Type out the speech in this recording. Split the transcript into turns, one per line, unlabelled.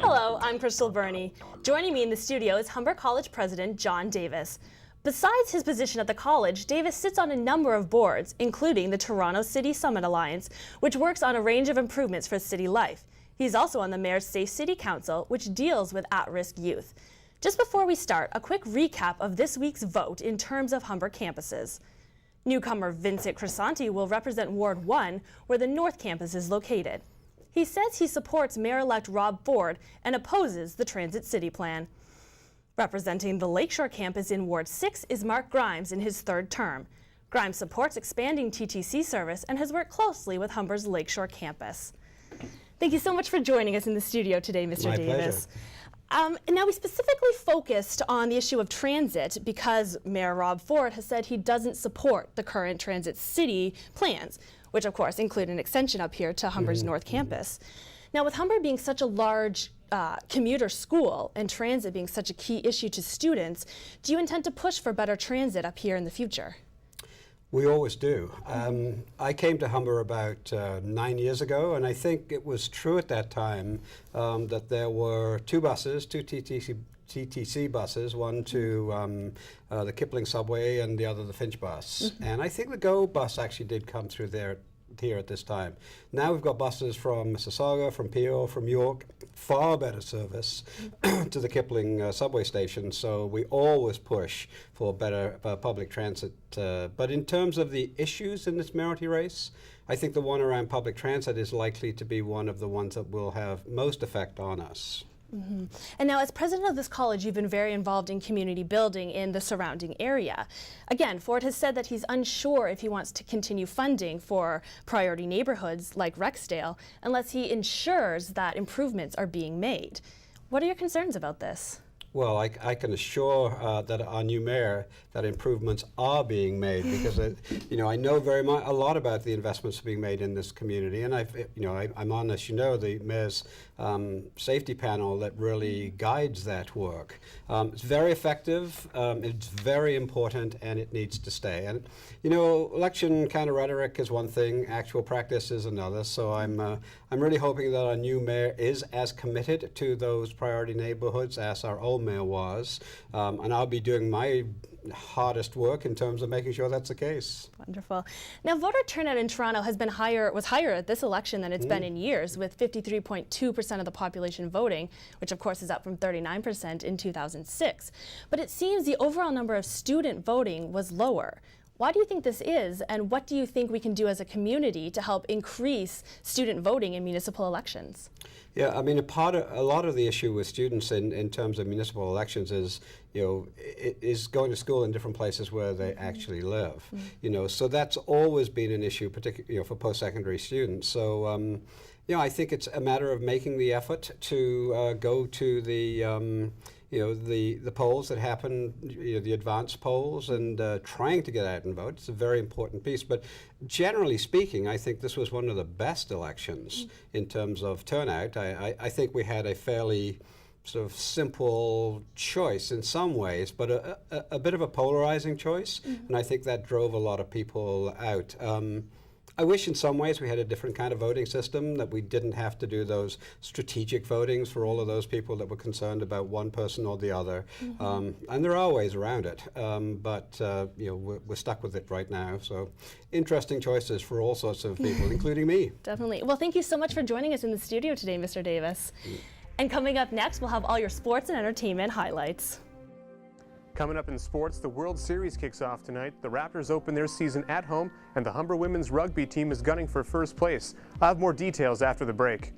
Hello, I'm Crystal Burney. Joining me in the studio is Humber College President John Davis. Besides his position at the college, Davis sits on a number of boards, including the Toronto City Summit Alliance, which works on a range of improvements for city life. He's also on the Mayor's Safe City Council, which deals with at-risk youth. Just before we start, a quick recap of this week's vote in terms of Humber campuses. Newcomer Vincent Crisanti will represent Ward 1, where the North Campus is located. He says he supports Mayor-elect Rob Ford and opposes the Transit City Plan. Representing the Lakeshore Campus in Ward 6 is Mark Grimes in his third term. Grimes supports expanding TTC service and has worked closely with Humber's Lakeshore Campus. Thank you so much for joining us in the studio today, Mr. Davis. Now, we specifically focused on the issue of transit because Mayor Rob Ford has said he doesn't support the current Transit City plans, which of course include an extension up here to Humber's North Campus. Now, with Humber being such a large commuter school and transit being such a key issue to students, do you intend to push for better transit up here in the future?
We always do. I came to Humber about 9 years ago, and I think it was true at that time that there were two TTC buses, one to the Kipling subway and the other the Finch bus. And I think the GO bus actually did come through there here at this time. Now we've got buses from Mississauga, from Peel, from York, far better service to the Kipling subway station, so we always push for better public transit. But in terms of the issues in this mayoralty race, I think the one around public transit is likely to be one of the ones that will have most effect on us.
And now, as president of this college, you've been very involved in community building in the surrounding area. Again, Ford has said that he's unsure if he wants to continue funding for priority neighborhoods like Rexdale unless he ensures that improvements are being made. What are your concerns about this?
Well, I can assure that our new mayor that improvements are being made because I know a lot about the investments being made in this community, and I'm on, as you know, the mayor's safety panel that really guides that work. It's very effective, it's very important, and it needs to stay. And election kind of rhetoric is one thing, actual practice is another. So I'm really hoping that our new mayor is as committed to those priority neighborhoods as our old mayor was, and I'll be doing my hardest work in terms of making sure that's the case.
Wonderful. Now, voter turnout in Toronto was higher at this election than it's been in years, with 53.2% of the population voting, which of course is up from 39% in 2006. But it seems the overall number of student voting was lower. Why do you think this is, and what do you think we can do as a community to help increase student voting in municipal elections?
Yeah, I mean, a lot of the issue with students in terms of municipal elections is, is going to school in different places where they actually live. So that's always been an issue, particularly for post-secondary students. So, I think it's a matter of making the effort to go to the the polls that happen, the advanced polls, and trying to get out and vote. It's a very important piece. But generally speaking, I think this was one of the best elections in terms of turnout. I think we had a fairly sort of simple choice in some ways, but a bit of a polarizing choice. And I think that drove a lot of people out. I wish in some ways we had a different kind of voting system, that we didn't have to do those strategic votings for all of those people that were concerned about one person or the other. And there are ways around it, but we're stuck with it right now. So interesting choices for all sorts of people, including me.
Definitely. Well, thank you so much for joining us in the studio today, Mr. Davis. And coming up next, we'll have all your sports and entertainment highlights.
Coming up in sports, the World Series kicks off tonight. The Raptors open their season at home, and the Humber women's rugby team is gunning for first place. I'll have more details after the break.